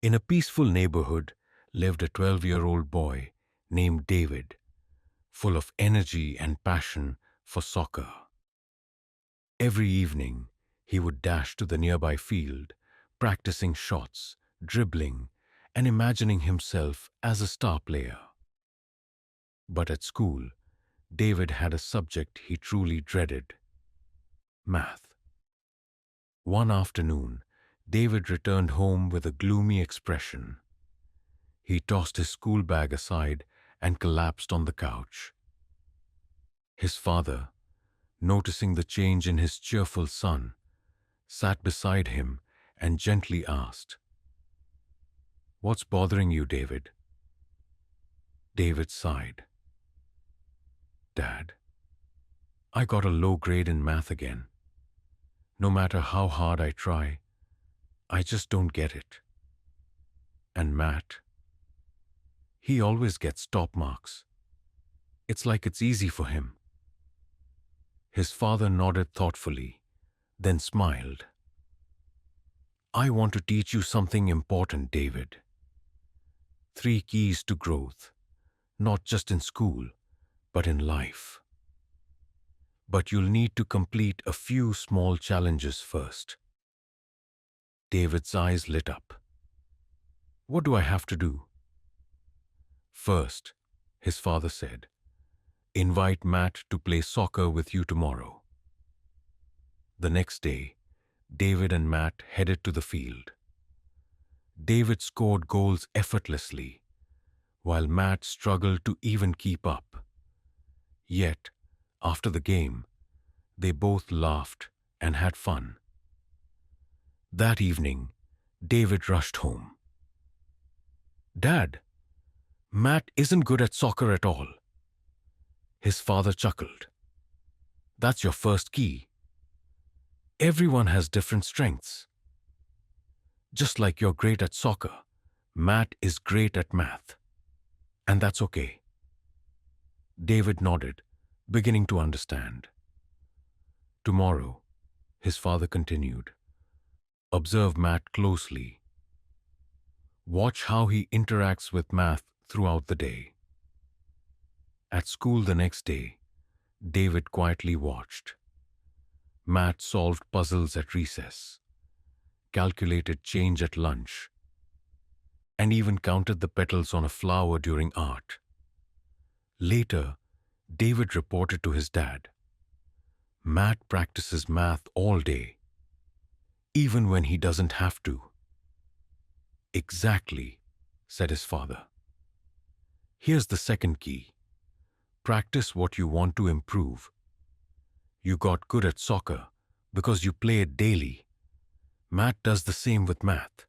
In a peaceful neighborhood lived a 12-year-old boy named David, full of energy and passion for soccer. Every evening, he would dash to the nearby field, practicing shots, dribbling, and imagining himself as a star player. But at school, David had a subject he truly dreaded: math. One afternoon, David returned home with a gloomy expression. He tossed his school bag aside and collapsed on the couch. His father, noticing the change in his cheerful son, sat beside him and gently asked, "What's bothering you, David?" David sighed. "Dad, I got a low grade in math again. No matter how hard I try, I just don't get it. And Matt, he always gets top marks. It's like it's easy for him." His father nodded thoughtfully, then smiled. "I want to teach you something important, David. 3 keys to growth, not just in school, but in life. But you'll need to complete a few small challenges first." David's eyes lit up. "What do I have to do?" "First," his father said, "invite Matt to play soccer with you tomorrow." The next day, David and Matt headed to the field. David scored goals effortlessly, while Matt struggled to even keep up. Yet, after the game, they both laughed and had fun. That evening, David rushed home. "Dad, Matt isn't good at soccer at all." His father chuckled. "That's your first key. Everyone has different strengths. Just like you're great at soccer, Matt is great at math. And that's okay." David nodded, beginning to understand. "Tomorrow," his father continued, "observe Matt closely. Watch how he interacts with math throughout the day." At school the next day, David quietly watched. Matt solved puzzles at recess, calculated change at lunch, and even counted the petals on a flower during art. Later, David reported to his dad, "Matt practices math all day, even when he doesn't have to." "Exactly," said his father. "Here's the second key. Practice what you want to improve. You got good at soccer because you play it daily. Matt does the same with math."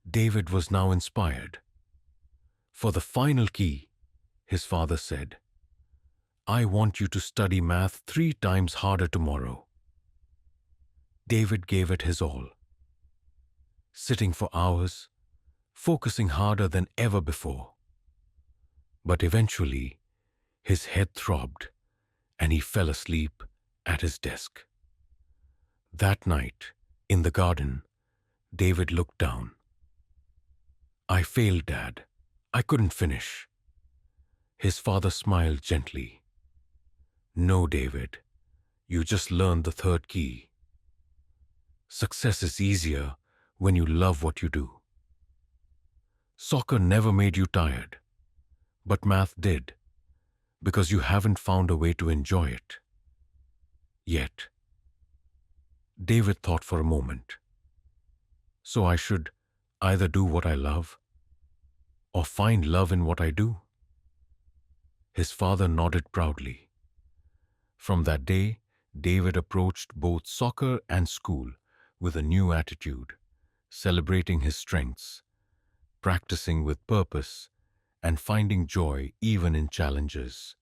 David was now inspired. "For the final key," his father said, "I want you to study math 3 times harder tomorrow." David gave it his all, sitting for hours, focusing harder than ever before. But eventually, his head throbbed, and he fell asleep at his desk. That night, in the garden, David looked down. "I failed, Dad. I couldn't finish." His father smiled gently. "No, David. You just learned the third key. Success is easier when you love what you do. Soccer never made you tired, but math did, because you haven't found a way to enjoy it yet." David thought for a moment. "So I should either do what I love or find love in what I do?" His father nodded proudly. From that day, David approached both soccer and school with a new attitude, celebrating his strengths, practicing with purpose, and finding joy even in challenges.